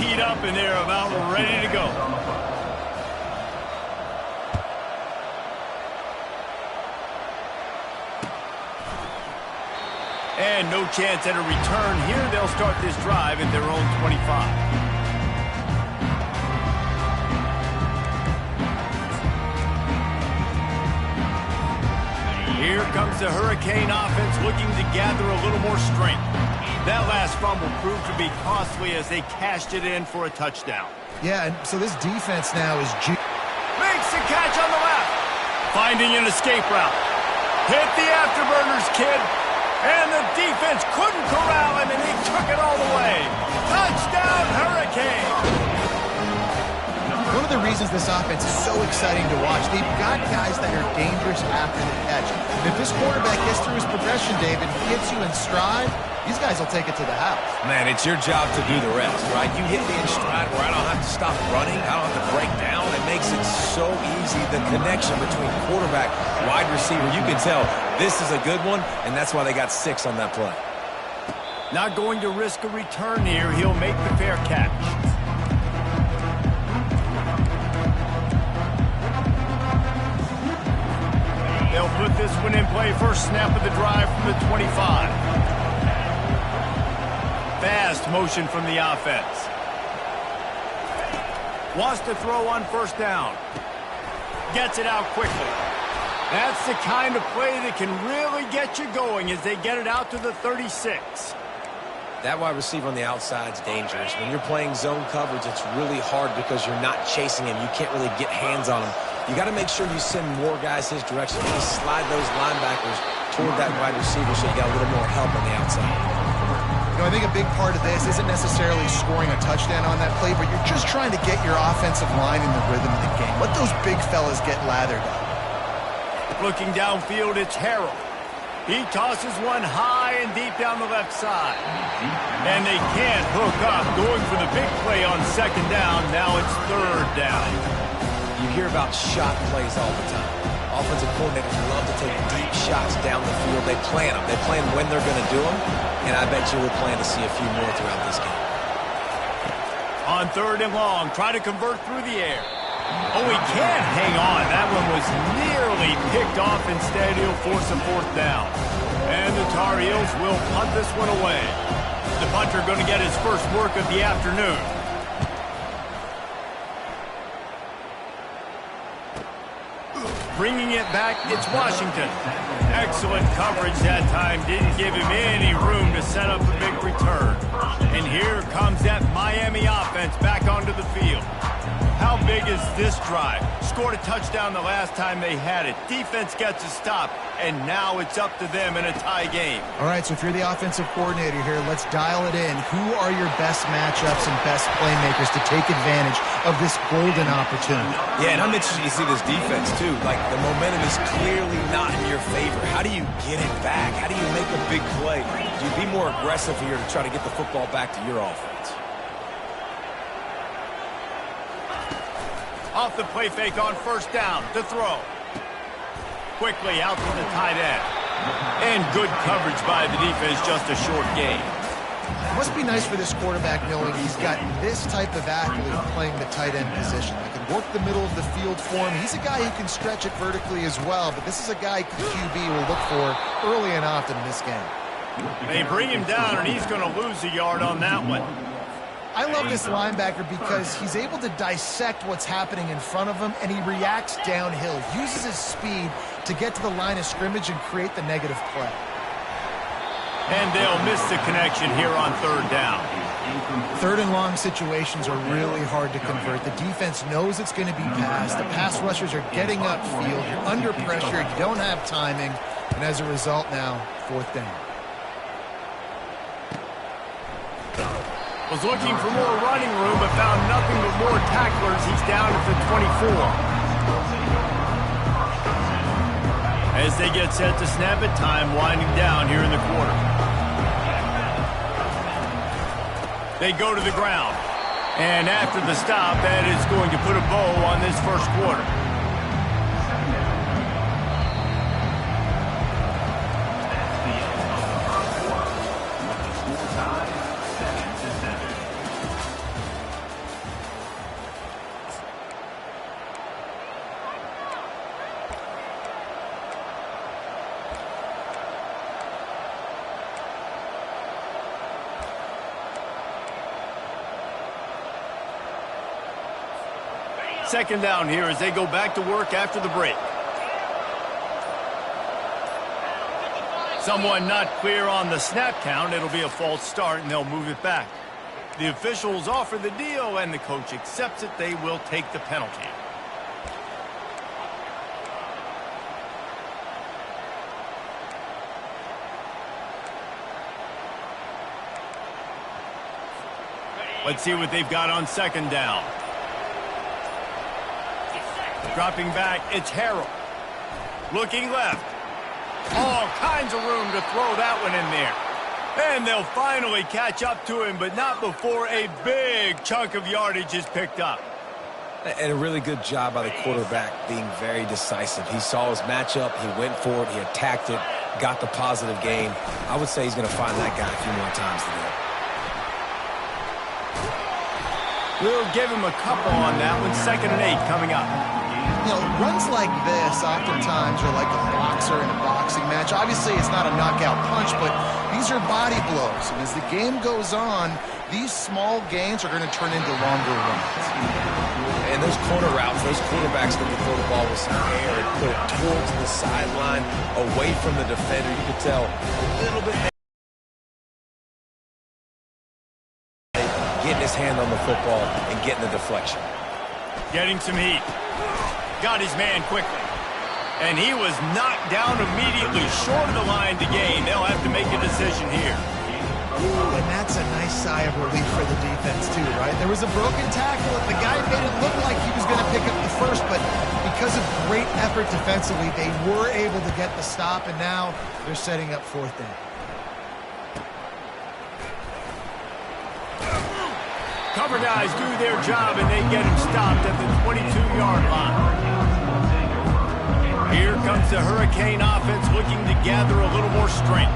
teed up and they're about ready to go. And no chance at a return here. They'll start this drive at their own 25. Here comes the Hurricane offense looking to gather a little more strength. That last fumble proved to be costly as they cashed it in for a touchdown. Yeah, and so this defense now is... Makes the catch on the left. Finding an escape route. Hit the afterburners, kid. And the defense couldn't corral him, and he took it all the way. Touchdown, Hurricane. One of the reasons this offense is so exciting to watch, they've got guys that are dangerous after the catch. And if this quarterback gets through his progression, David, hits you in stride, these guys will take it to the house. Man, it's your job to do the rest, right? You hit me in stride where I don't have to stop running. I don't have to break down. It makes it so easy. The connection between quarterback, wide receiver, you can tell this is a good one, and that's why they got 6 on that play. Not going to risk a return here. He'll make the fair catch. They'll put this one in play. First snap of the drive from the 25. Fast motion from the offense. Wants to throw on first down. Gets it out quickly. That's the kind of play that can really get you going as they get it out to the 36. That wide receiver on the outside is dangerous. When you're playing zone coverage, it's really hard because you're not chasing him. You can't really get hands on him. You got to make sure you send more guys his direction. You slide those linebackers toward that wide receiver so you got a little more help on the outside. You know, I think a big part of this isn't necessarily scoring a touchdown on that play, but you're just trying to get your offensive line in the rhythm of the game. Let those big fellas get lathered up. Looking downfield, it's Harrell. He tosses one high and deep down the left side. And they can't hook up. Going for the big play on second down. Now it's third down. You hear about shot plays all the time. Offensive coordinators love to take deep shots down the field. They plan them. They plan when they're going to do them. And I bet you we'll plan to see a few more throughout this game. On third and long, try to convert through the air. Oh, he can't hang on. That one was nearly picked off. Instead, he'll force a fourth down. And the Tar Heels will punt this one away. The punter going to get his first work of the afternoon. Bringing it back, it's Washington. Excellent coverage that time. Didn't give him any room to set up a big return. And here comes that Miami offense back onto the field. How big is this drive? Scored a touchdown the last time they had it. Defense gets a stop, and now it's up to them in a tie game. All right, so if you're the offensive coordinator here, let's dial it in. Who are your best matchups and best playmakers to take advantage of this golden opportunity? Yeah, and I'm interested to see this defense, too. Like, the momentum is clearly not in your favor. How do you get it back? How do you make a big play? Do you be more aggressive here to try to get the football back to your offense? Off the play fake on first down to throw. Quickly out to the tight end. And good coverage by the defense, just a short gain. It must be nice for this quarterback knowing he's got this type of athlete playing the tight end position. He can work the middle of the field for him. He's a guy who can stretch it vertically as well, but this is a guy the QB will look for early and often in this game. They bring him down, and he's going to lose a yard on that one. I love this linebacker because he's able to dissect what's happening in front of him, and he reacts downhill, uses his speed to get to the line of scrimmage and create the negative play. And they'll miss the connection here on third down. Third and long situations are really hard to convert. The defense knows it's going to be passed. The pass rushers are getting upfield. You're under pressure. You don't have timing. And as a result now, fourth down. Was looking for more running room, but found nothing but more tacklers. He's down at the 24. As they get set to snap it, time winding down here in the quarter. They go to the ground. And after the stop, that is going to put a bow on this first quarter. second down here as they go back to work after the break. Someone not clear on the snap count. It'll be a false start, and they'll move it back. The officials offer the deal, and the coach accepts it. They will take the penalty. Let's see what they've got on second down. Dropping back, it's Harrell. Looking left. All kinds of room to throw that one in there. And they'll finally catch up to him, but not before a big chunk of yardage is picked up. And a really good job by the quarterback being very decisive. He saw his matchup, he went for it, he attacked it, got the positive gain. I would say he's going to find that guy a few more times today. We'll give him a couple on that one. 2nd and 8 coming up. You know, runs like this oftentimes are like a boxer in a boxing match. Obviously, it's not a knockout punch, but these are body blows. And as the game goes on, these small gains are going to turn into longer runs. And those corner routes, those quarterbacks that can throw the ball with some air and put it towards the sideline, away from the defender, you could tell a little bit getting his hand on the football and getting the deflection. Getting some heat. Got his man quickly. And he was knocked down immediately, short of the line to gain. They'll have to make a decision here. Ooh, and that's a nice sigh of relief for the defense too, right? There was a broken tackle. The guy made it look like he was going to pick up the first, but because of great effort defensively, they were able to get the stop, and now they're setting up 4th down. Cover guys do their job, and they get him stopped at the 22-yard line. Here comes the Hurricane offense looking to gather a little more strength.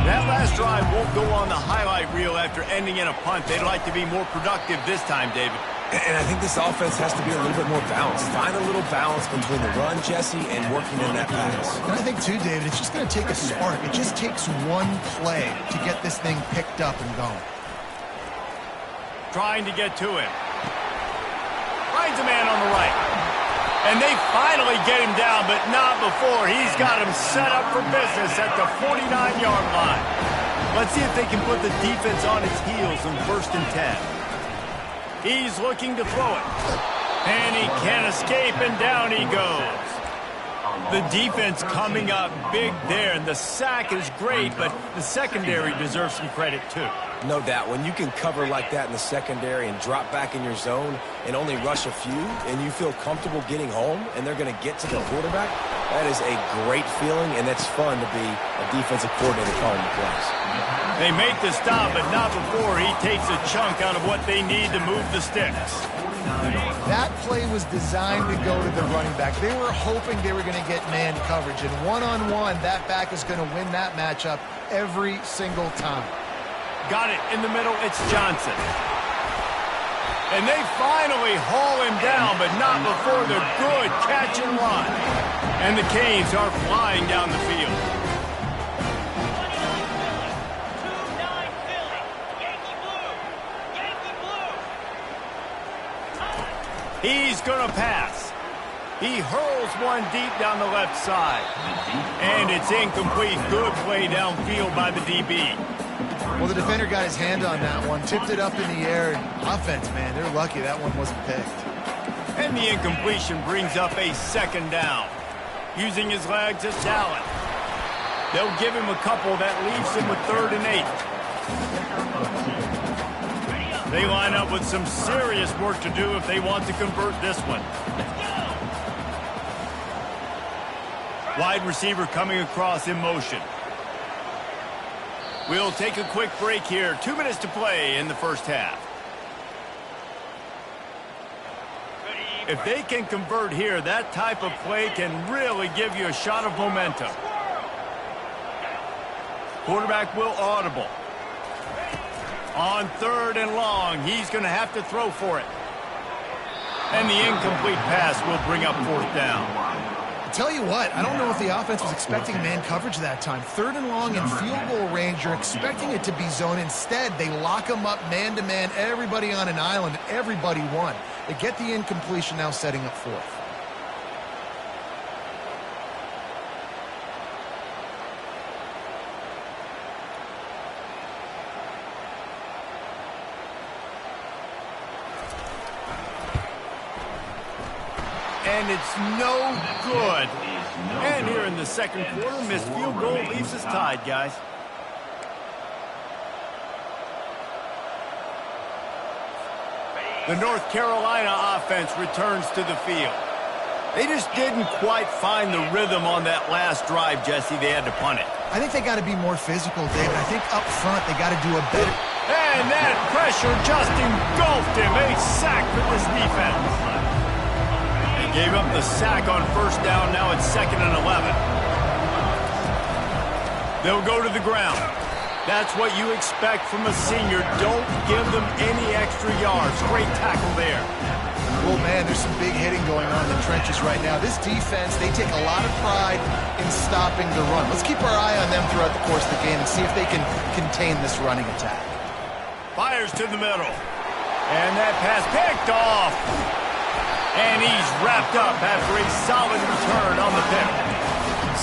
That last drive won't go on the highlight reel after ending in a punt. They'd like to be more productive this time, David. And I think this offense has to be a little bit more balanced. Find a little balance between the run, Jesse, and working in that pass. And I think, too, David, it's just going to take a spark. It just takes one play to get this thing picked up and going. Trying to get to him. Finds a man on the right. And they finally get him down, but not before. He's got him set up for business at the 49-yard line. Let's see if they can put the defense on its heels on 1st and 10. He's looking to throw it. And he can't escape, and down he goes. The defense coming up big there, and the sack is great, but the secondary deserves some credit too. No doubt. When you can cover like that in the secondary and drop back in your zone and only rush a few, and you feel comfortable getting home, and they're going to get to the quarterback, that is a great feeling, and it's fun to be a defensive coordinator calling the plays. They make the stop, but not before he takes a chunk out of what they need to move the sticks. That play was designed to go to the running back. They were hoping they were going to get man coverage, and one-on-one, that back is going to win that matchup every single time. Got it in the middle, it's Johnson. And they finally haul him down, but not before the good catch and run. And the Canes are flying down the field. He's going to pass. He hurls one deep down the left side. And it's incomplete. Good play downfield by the DB. Well, the defender got his hand on that one, tipped it up in the air. Offense, man, they're lucky that one wasn't picked. And the incompletion brings up a 2nd down. Using his legs as talent. They'll give him a couple that leaves him with 3rd and 8. They line up with some serious work to do if they want to convert this one. Wide receiver coming across in motion. We'll take a quick break here. 2 minutes to play in the first half. If they can convert here, that type of play can really give you a shot of momentum. Quarterback will audible. On 3rd and long, he's going to have to throw for it. And the incomplete pass will bring up 4th down. I'll tell you what, I don't know if the offense was expecting man coverage that time. 3rd and long in field goal range, you're expecting it to be zone. Instead, they lock them up man-to-man, everybody on an island, everybody won. They get the incompletion, now setting up fourth. And it's no good. And here in the second quarter, missed field goal leaves us tied, guys. The North Carolina offense returns to the field. They just didn't quite find the rhythm on that last drive, Jesse. They had to punt it. I think they got to be more physical, David. I think up front they got to do a better... And that pressure just engulfed him. A sack for this defense. They gave up the sack on first down. Now it's 2nd and 11. They'll go to the ground. That's what you expect from a senior. Don't give them any extra yards. Great tackle there. Oh, man, there's some big hitting going on in the trenches right now. This defense, they take a lot of pride in stopping the run. Let's keep our eye on them throughout the course of the game and see if they can contain this running attack. Fires to the middle. And that pass picked off. And he's wrapped up after a solid return on the pick.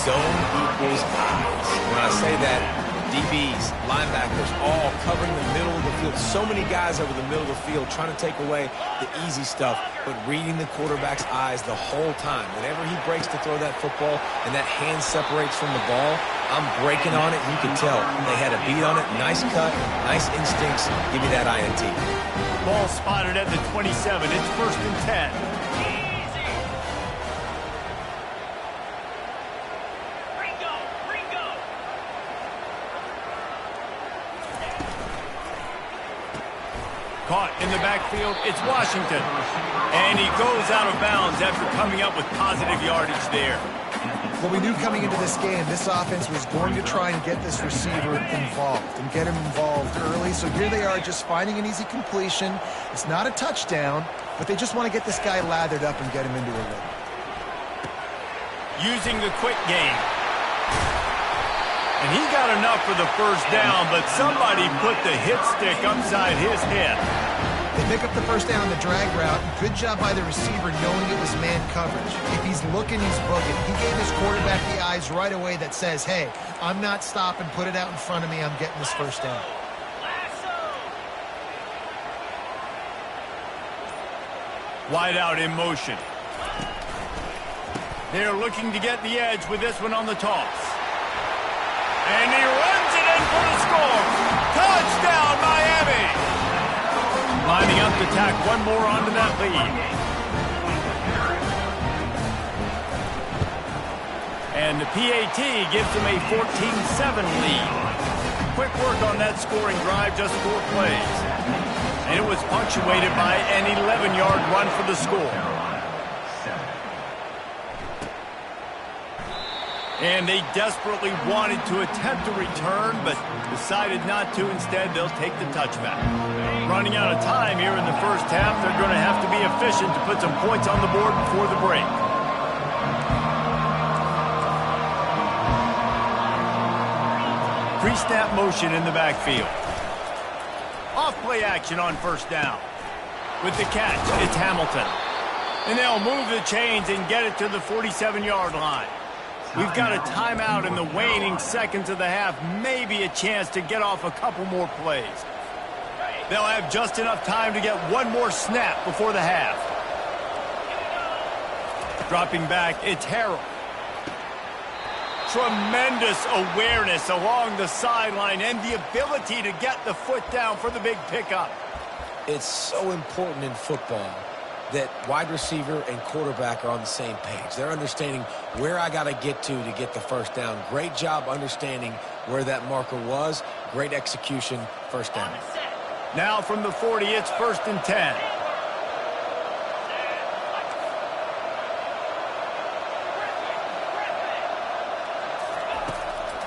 Zone equals eyes. When I say that, DBs, linebackers, all covering the middle of the field. So many guys over the middle of the field trying to take away the easy stuff, but reading the quarterback's eyes the whole time. Whenever he breaks to throw that football and that hand separates from the ball, I'm breaking on it. You can tell they had a beat on it. Nice cut, nice instincts. Give me that INT. Ball spotted at the 27. It's 1st and 10. Caught in the backfield, it's Washington. And he goes out of bounds after coming up with positive yardage there. Well, we knew coming into this game, this offense was going to try and get this receiver involved and get him involved early. So here they are just finding an easy completion. It's not a touchdown, but they just want to get this guy lathered up and get him into a rhythm. Using the quick game. And he got enough for the first down, but somebody put the hit stick upside his head. They pick up the first down on the drag route. Good job by the receiver knowing it was man coverage. If he's looking, he's booking. He gave his quarterback the eyes right away that says, hey, I'm not stopping, put it out in front of me, I'm getting this first down. Wide out in motion. They're looking to get the edge with this one on the toss. And he runs it in for the score. Touchdown, Miami. Lining up to tack one more onto that lead. And the PAT gives them a 14-7 lead. Quick work on that scoring drive, just 4 plays. And it was punctuated by an 11-yard run for the score. And they desperately wanted to attempt a return, but decided not to. Instead, they'll take the touchback. Running out of time here in the first half, they're going to have to be efficient to put some points on the board before the break. Pre-snap motion in the backfield. Off play action on first down. With the catch, it's Hamilton. And they'll move the chains and get it to the 47-yard line. We've got a timeout in the waning seconds of the half. Maybe a chance to get off a couple more plays. They'll have just enough time to get one more snap before the half. Dropping back, it's Harrell. Tremendous awareness along the sideline and the ability to get the foot down for the big pickup. It's so important in football that wide receiver and quarterback are on the same page. They're understanding where I got to get the first down. Great job understanding where that marker was. Great execution, first down. Now from the 40, it's 1st and 10.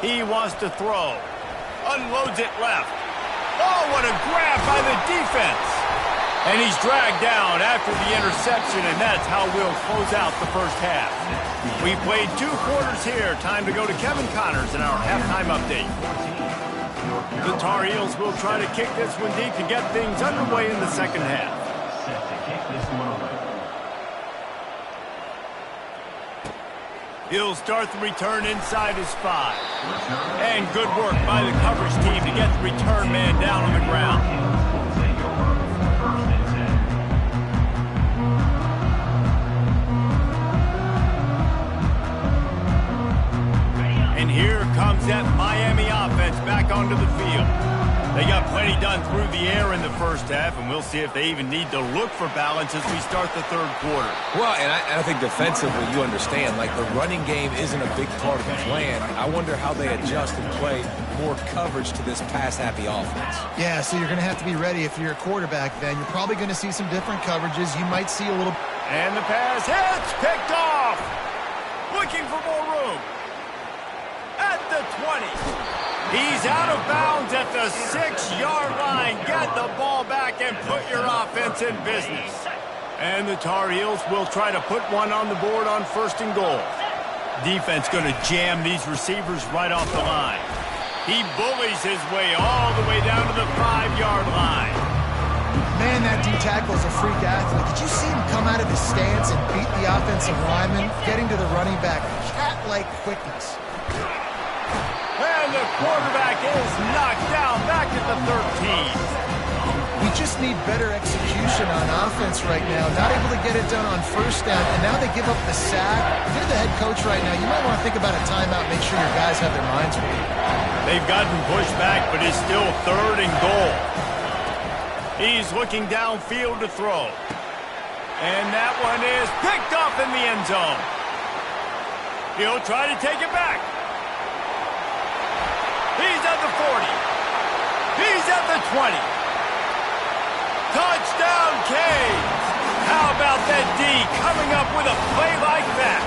He wants to throw. Unloads it left. Oh, what a grab by the defense. And he's dragged down after the interception, and that's how we'll close out the first half. We played 2 quarters here. Time to go to Kevin Connors in our halftime update. The Tar Heels will try to kick this one deep to get things underway in the second half. He'll start the return inside his 5. And good work by the coverage team to get the return man down on the ground. And here comes that Miami offense back onto the field. They got plenty done through the air in the first half, and we'll see if they even need to look for balance as we start the third quarter. Well, and I think defensively, you understand, like the running game isn't a big part of the plan. I wonder how they adjust and play more coverage to this pass-happy offense. Yeah, so you're going to have to be ready if you're a quarterback then. You're probably going to see some different coverages. You might see a little... And the pass hits, picked off. Looking for more room. At the 20. He's out of bounds at the 6-yard line. Get the ball back and put your offense in business. And the Tar Heels will try to put one on the board on 1st and goal. Defense going to jam these receivers right off the line. He bullies his way all the way down to the 5-yard line. Man, that D-tackle is a freak athlete. Did you see him come out of his stance and beat the offensive lineman, getting to the running back? Cat-like quickness. And the quarterback is knocked down back at the 13. We just need better execution on offense right now. Not able to get it done on 1st down, and now they give up the sack. If you're the head coach right now, you might want to think about a timeout, make sure your guys have their minds right. They've gotten pushed back, but it's still 3rd and goal. He's looking downfield to throw. And that one is picked off in the end zone. He'll try to take it back. He's at the 40. He's at the 20. Touchdown, Canes. How about that D coming up with a play like that?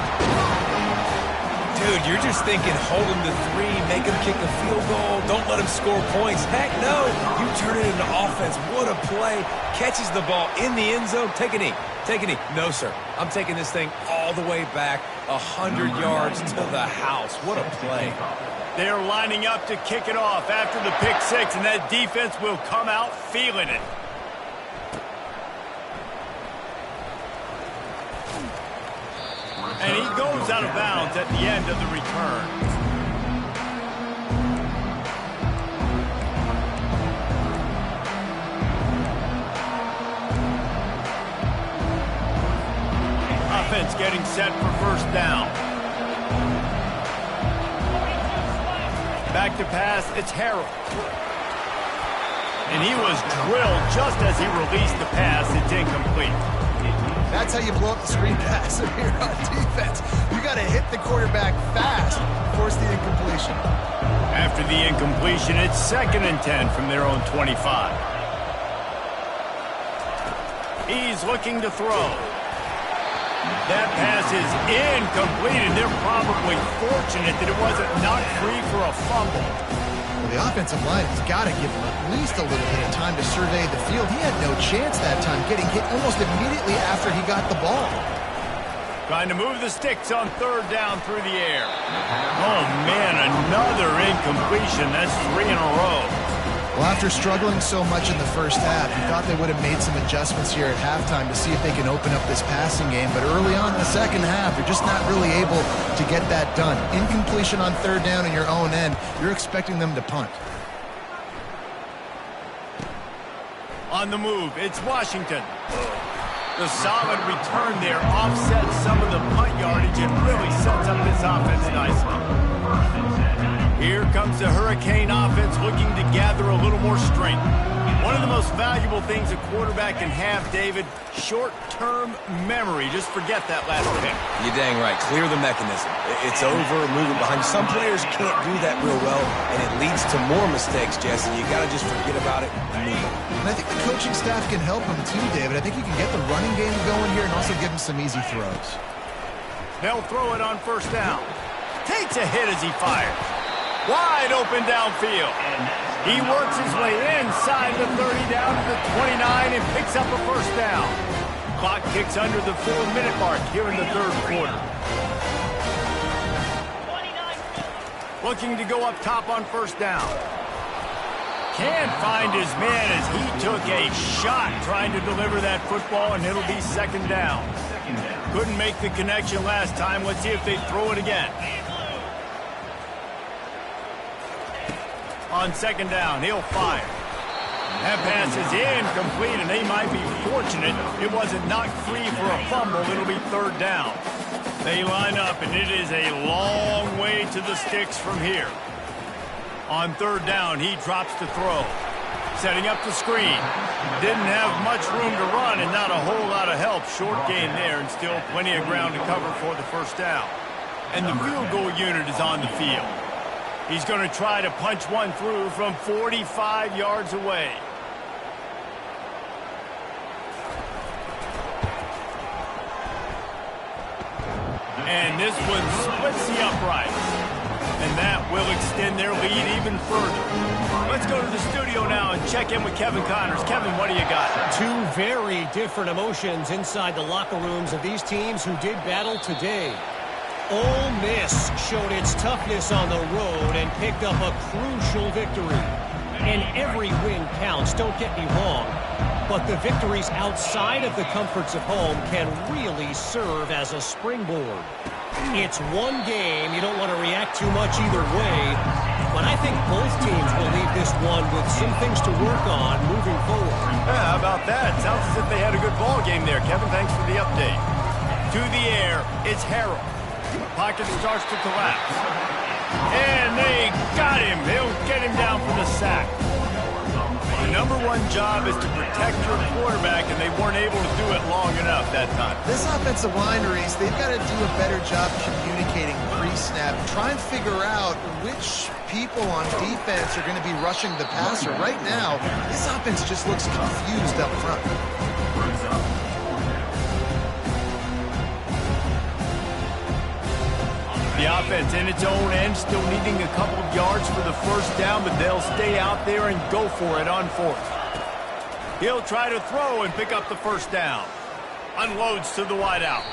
Dude, you're just thinking hold him to 3, make him kick a field goal, don't let him score points. Heck no. You turn it into offense. What a play. Catches the ball in the end zone. Take a knee. Take a knee. No, sir. I'm taking this thing all the way back 100 yards to the house. What a play. They're lining up to kick it off after the pick 6, and that defense will come out feeling it. And he goes out of bounds at the end of the return. Offense getting set for 1st down. Back to pass, it's Harrell. And he was drilled just as he released the pass. It's incomplete. That's how you blow up the screen pass here on defense. You got to hit the quarterback fast, force the incompletion. After the incompletion, it's 2nd and 10 from their own 25. He's looking to throw. That pass is incomplete, and they're probably fortunate that it wasn't knocked free for a fumble. Well, the offensive line has got to give him at least a little bit of time to survey the field. He had no chance that time, getting hit almost immediately after he got the ball. Trying to move the sticks on 3rd down through the air. Oh, man, another incompletion. That's 3 in a row. Well, after struggling so much in the first half, you thought they would have made some adjustments here at halftime to see if they can open up this passing game. But early on in the second half, they're just not really able to get that done. Incompletion on 3rd down in your own end, you're expecting them to punt. On the move, it's Washington. The solid return there offsets some of the punt yardage and really sets up this offense nicely. Here comes the Hurricane offense looking to gather a little more strength. One of the most valuable things a quarterback can have, David, short-term memory. Just forget that last pick. You're dang right. Clear the mechanism. It's over, moving behind. Some players can't do that real well, and it leads to more mistakes, Jesse. You got to just forget about it and move on. And I think the coaching staff can help him too, David. I think you can get the running game going here and also give him some easy throws. They'll throw it on 1st down. Takes a hit as he fires. Wide open downfield. He works his way inside the 30 down to the 29 and picks up a 1st down. Clock kicks under the 4-minute mark here in the 3rd quarter. Looking to go up top on 1st down. Can't find his man as he took a shot trying to deliver that football, and it'll be second down. Couldn't make the connection last time. Let's see if they throw it again. On second down, he'll fire. That pass is incomplete, and they might be fortunate it wasn't knocked free for a fumble. It'll be third down. They line up, and it is a long way to the sticks from here. On third down, he drops to throw. Setting up the screen. Didn't have much room to run and not a whole lot of help. Short game there and still plenty of ground to cover for the first down. And the field goal unit is on the field. He's going to try to punch one through from 45 yards away. And this one splits the uprights. And that will extend their lead even further. Let's go to the studio now and check in with Kevin Connors. Kevin, what do you got? Two very different emotions inside the locker rooms of these teams who did battle today. Ole Miss showed its toughness on the road and picked up a crucial victory. And every win counts, don't get me wrong. But the victories outside of the comforts of home can really serve as a springboard. It's one game. You don't want to react too much either way. But I think both teams will leave this one with some things to work on moving forward. Yeah, how about that? Sounds as if they had a good ball game there. Kevin, thanks for the update. To the air, it's Harrell. Pocket starts to collapse. And they got him. They'll get him down for the sack. The number one job is to protect your quarterback, and they weren't able to do it long enough that time. This offensive line, Reese, they've got to do a better job communicating pre-snap. Try and figure out which people on defense are going to be rushing the passer. Right now, this offense just looks confused up front. The offense in its own end, still needing a couple of yards for the first down, but they'll stay out there and go for it on fourth. He'll try to throw and pick up the first down. Unloads to the wideout.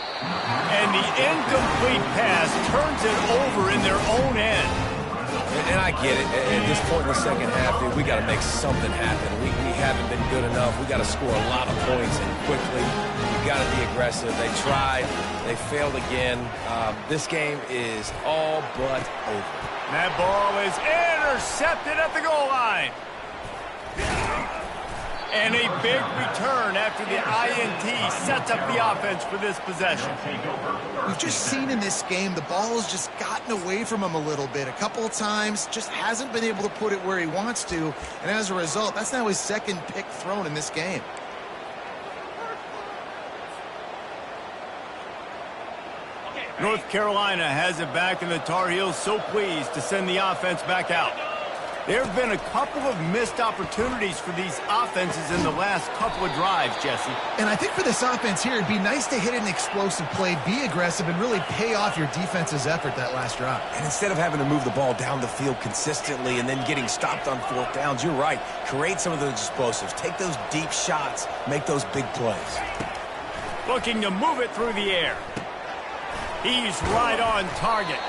And the incomplete pass turns it over in their own end. And I get it. At this point in the second half, dude, we got to make something happen. We haven't been good enough. We got to score a lot of points and quickly. You got to be aggressive. They tried. They failed again. This game is all but over. That ball is intercepted at the goal line. And a big return after the INT sets up the offense for this possession. We've just seen in this game the ball has just gotten away from him a little bit. A couple of times, just hasn't been able to put it where he wants to. And as a result, that's now his second pick thrown in this game. North Carolina has it back, and the Tar Heels so pleased to send the offense back out. There have been a couple of missed opportunities for these offenses in the last couple of drives, Jesse. And I think for this offense here, it'd be nice to hit an explosive play, be aggressive, and really pay off your defense's effort that last drive. And instead of having to move the ball down the field consistently and then getting stopped on fourth downs, you're right. Create some of those explosives. Take those deep shots. Make those big plays. Looking to move it through the air. He's right on target.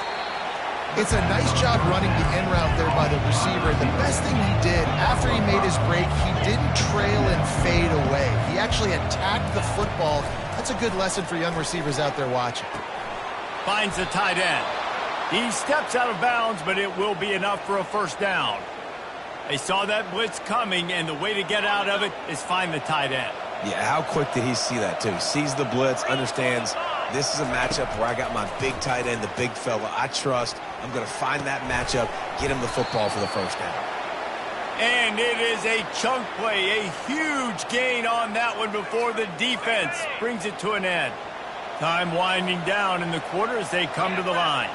It's a nice job running the in route there by the receiver. The best thing he did after he made his break, he didn't trail and fade away. He actually attacked the football. That's a good lesson for young receivers out there watching. Finds the tight end. He steps out of bounds, but it will be enough for a first down. They saw that blitz coming, and the way to get out of it is find the tight end. Yeah, how quick did he see that, too? Sees the blitz, understands this is a matchup where I got my big tight end, the big fella I trust. I'm going to find that matchup, get him the football for the first down. And it is a chunk play, a huge gain on that one before the defense brings it to an end. Time winding down in the quarter as they come to the line.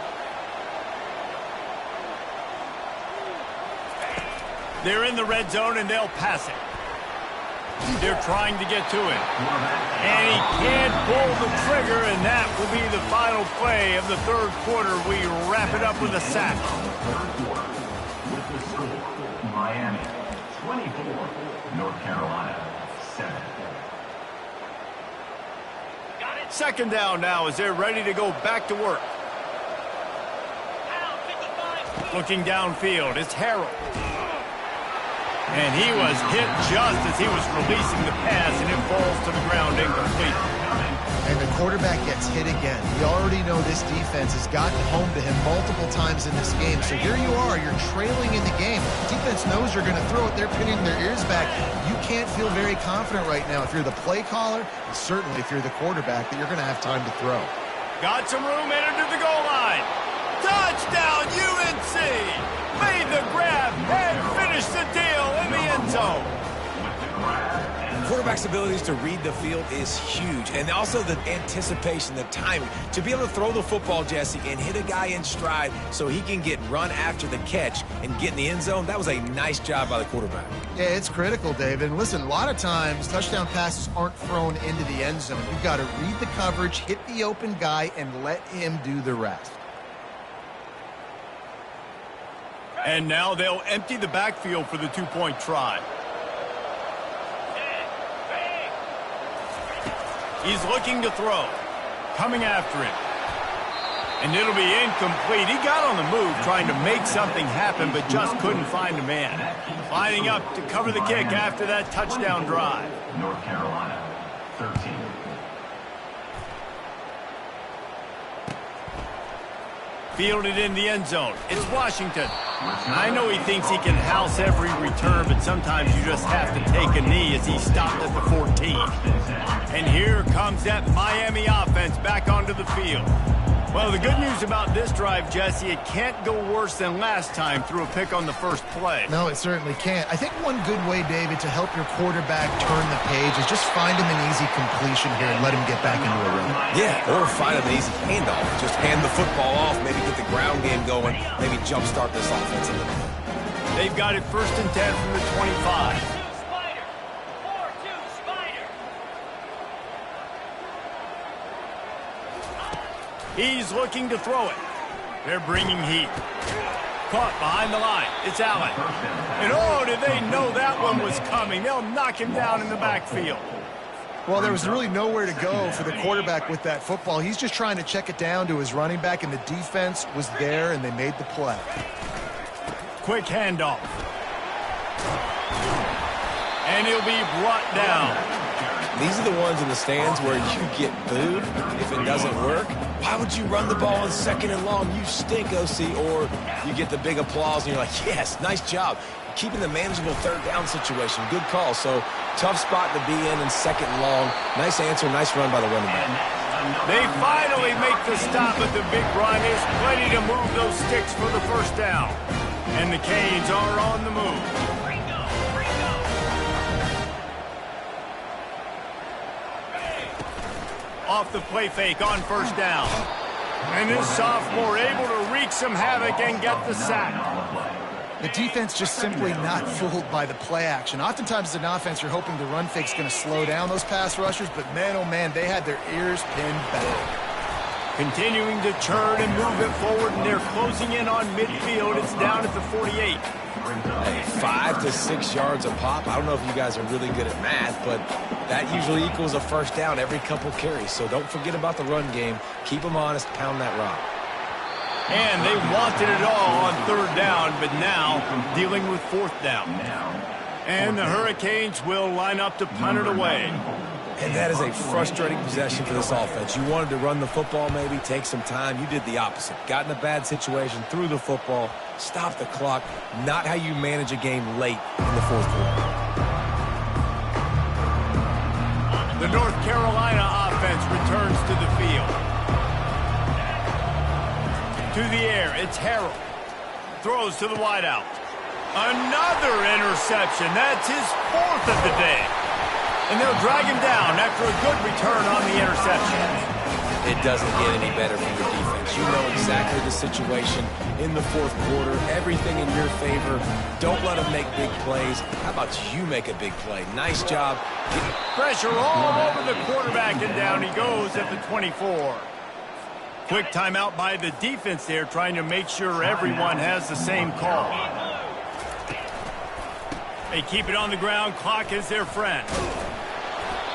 They're in the red zone, and they'll pass it. They're trying to get to it. And he can't pull the trigger, and that will be the final play of the third quarter. We wrap it up with a sack. With the score, Miami 24, North Carolina 7. Second down now as they're ready to go back to work. Looking downfield, it's Harrell. And he was hit just as he was releasing the pass, and it falls to the ground incomplete. And the quarterback gets hit again. You already know this defense has gotten home to him multiple times in this game. So here you are, you're trailing in the game. The defense knows you're going to throw it. They're pinning their ears back. You can't feel very confident right now if you're the play caller, and certainly if you're the quarterback, that you're going to have time to throw. Got some room, entered to the goal line. Touchdown, UNC! Made the grab and finished the deal in the end zone. Quarterback's abilities to read the field is huge, and also the anticipation, the timing. To be able to throw the football, Jesse, and hit a guy in stride so he can get run after the catch and get in the end zone, that was a nice job by the quarterback. Yeah, it's critical, David. And listen, a lot of times touchdown passes aren't thrown into the end zone. You've got to read the coverage, hit the open guy, and let him do the rest. And now they'll empty the backfield for the two-point try. He's looking to throw. Coming after him. And it'll be incomplete. He got on the move trying to make something happen, but just couldn't find a man. Lining up to cover the kick after that touchdown drive. North Carolina, 13. Fielded in the end zone. It's Washington. I know he thinks he can house every return, but sometimes you just have to take a knee as he stopped at the 14. And here comes that Miami offense back onto the field. Well, the good news about this drive, Jesse, it can't go worse than last time through a pick on the first play. No, it certainly can't. I think one good way, David, to help your quarterback turn the page is just find him an easy completion here and let him get back into a rhythm. Yeah, or find him an easy handoff. Just hand the football off, maybe get the ground game going, maybe jumpstart this offense a little bit. They've got it 1st and 10 from the 25. He's looking to throw it. They're bringing heat. Caught behind the line. It's Allen. And oh, did they know that one was coming. They'll knock him down in the backfield. Well, there was really nowhere to go for the quarterback with that football. He's just trying to check it down to his running back, and the defense was there, and they made the play. Quick handoff. And he'll be brought down. These are the ones in the stands where you get booed if it doesn't work. Why would you run the ball on 2nd and long? You stink, OC. Or you get the big applause and you're like, yes, nice job. Keeping the manageable 3rd down situation. Good call. So tough spot to be in 2nd and long. Nice answer, nice run by the running back. They finally make the stop at the big run. There's plenty to move those sticks for the 1st down. And the Canes are on the move. Off the play fake on 1st down. And this sophomore able to wreak some havoc and get the sack. The defense just simply not fooled by the play action. Oftentimes as an offense, you're hoping the run fake's going to slow down those pass rushers, but man, oh man, they had their ears pinned back. Continuing to churn and move it forward, and they're closing in on midfield. It's down at the 48. Hey, 5 to 6 yards a pop. I don't know if you guys are really good at math, but that usually equals a 1st down every couple carries. So don't forget about the run game. Keep them honest. Pound that rock. And they wanted it all on 3rd down, but now dealing with 4th down. And the Hurricanes will line up to punt it away. And that is a frustrating possession for this offense. You wanted to run the football, maybe take some time. You did the opposite. Got in a bad situation, threw the football, stopped the clock. Not how you manage a game late in the 4th quarter. The North Carolina offense returns to the field. To the air, it's Harrell. Throws to the wideout. Another interception. That's his 4th of the day. And they'll drag him down after a good return on the interception. It doesn't get any better from your defense. You know exactly the situation in the 4th quarter. Everything in your favor. Don't let them make big plays. How about you make a big play? Nice job. Pressure all over the quarterback, and down he goes at the 24. Quick timeout by the defense there, trying to make sure everyone has the same call. They keep it on the ground. Clock is their friend.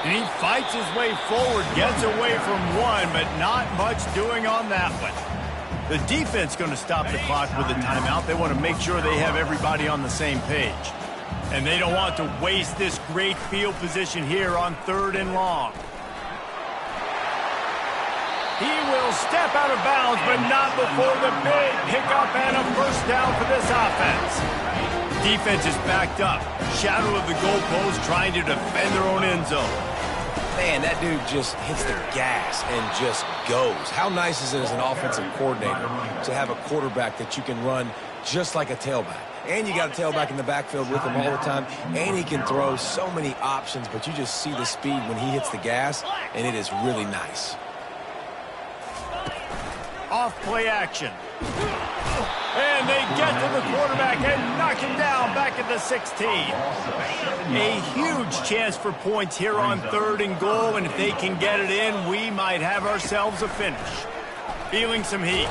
And he fights his way forward, gets away from one, but not much doing on that one. The defense going to stop the clock with a timeout. They want to make sure they have everybody on the same page. And they don't want to waste this great field position here on 3rd and long. He will step out of bounds, but not before the big pickup and a first down for this offense. Defense is backed up. Shadow of the goalpost trying to defend their own end zone. Man, that dude just hits the gas and just goes. How nice is it as an offensive coordinator to have a quarterback that you can run just like a tailback? And you got a tailback in the backfield with him all the time. And he can throw so many options, but you just see the speed when he hits the gas, and it is really nice. Off play action. And they get to the quarterback and knock him down back at the 16. A huge chance for points here on 3rd and goal, and if they can get it in, we might have ourselves a finish. Feeling some heat.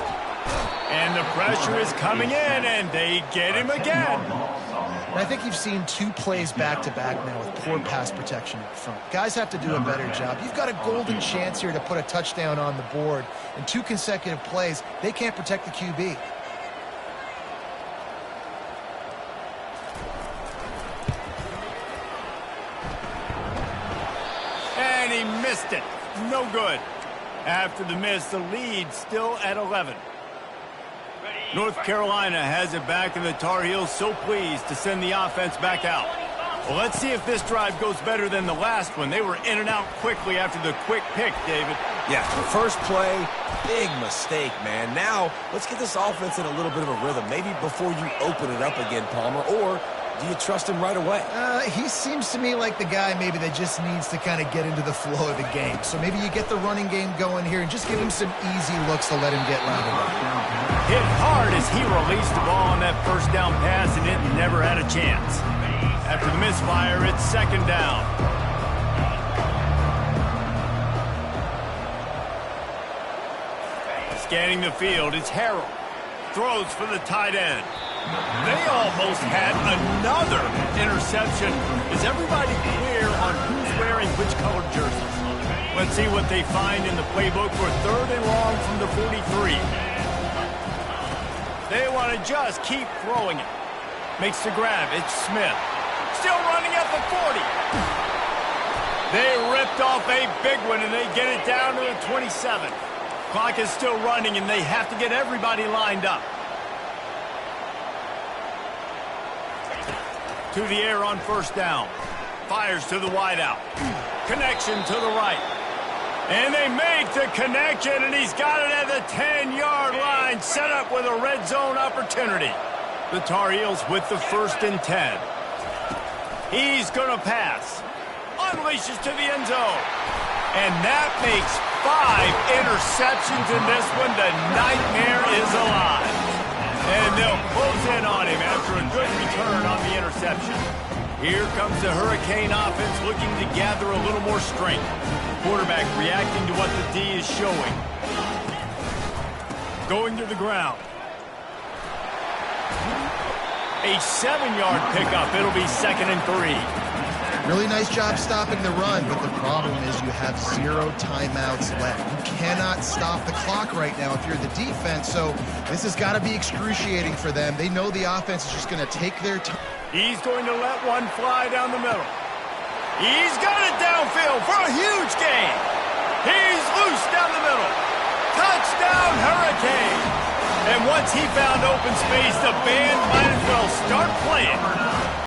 And the pressure is coming in, and they get him again. And I think you've seen 2 plays back-to-back now with poor pass protection up front. Guys have to do a better job. You've got a golden chance here to put a touchdown on the board. In 2 consecutive plays, they can't protect the QB. And he missed it. No good. After the miss, the lead still at 11. North Carolina has it back, and the Tar Heels so pleased to send the offense back out. Well, let's see if this drive goes better than the last one. They were in and out quickly after the quick pick, David. Yeah, the first play, big mistake, man. Now, let's get this offense in a little bit of a rhythm. Maybe before you open it up again, Palmer, or do you trust him right away? He seems to me like the guy maybe that just needs to kind of get into the flow of the game. So maybe you get the running game going here and just give him some easy looks to let him get routed up. Hit hard as he released the ball on that first down pass, and it never had a chance. After the misfire, it's 2nd down. Scanning the field, it's Harrell. Throws for the tight end. They almost had another interception. Is everybody clear on who's wearing which colored jerseys? Let's see what they find in the playbook for 3rd and long from the 43. They want to just keep throwing it. Makes the grab. It's Smith. Still running at the 40. They ripped off a big one, and they get it down to the 27. Clock is still running, and they have to get everybody lined up. To the air on 1st down. Fires to the wideout. Connection to the right. And they make the connection, and he's got it at the 10-yard line, set up with a red zone opportunity. The Tar Heels with the 1st and 10. He's going to pass. Unleashes to the end zone. And that makes 5 interceptions in this one. The nightmare is alive. And they'll close in on him after a good return on the interception. Here comes the Hurricane offense looking to gather a little more strength. Quarterback reacting to what the D is showing. Going to the ground. A 7-yard pickup. It'll be 2nd and 3. Really nice job stopping the run, but the problem is you have 0 timeouts left. You cannot stop the clock right now if you're the defense, so this has got to be excruciating for them. They know the offense is just going to take their time. He's going to let one fly down the middle. He's got it downfield for a huge gain. He's loose down the middle. Touchdown, Hurricane. And once he found open space, the band might as well start playing.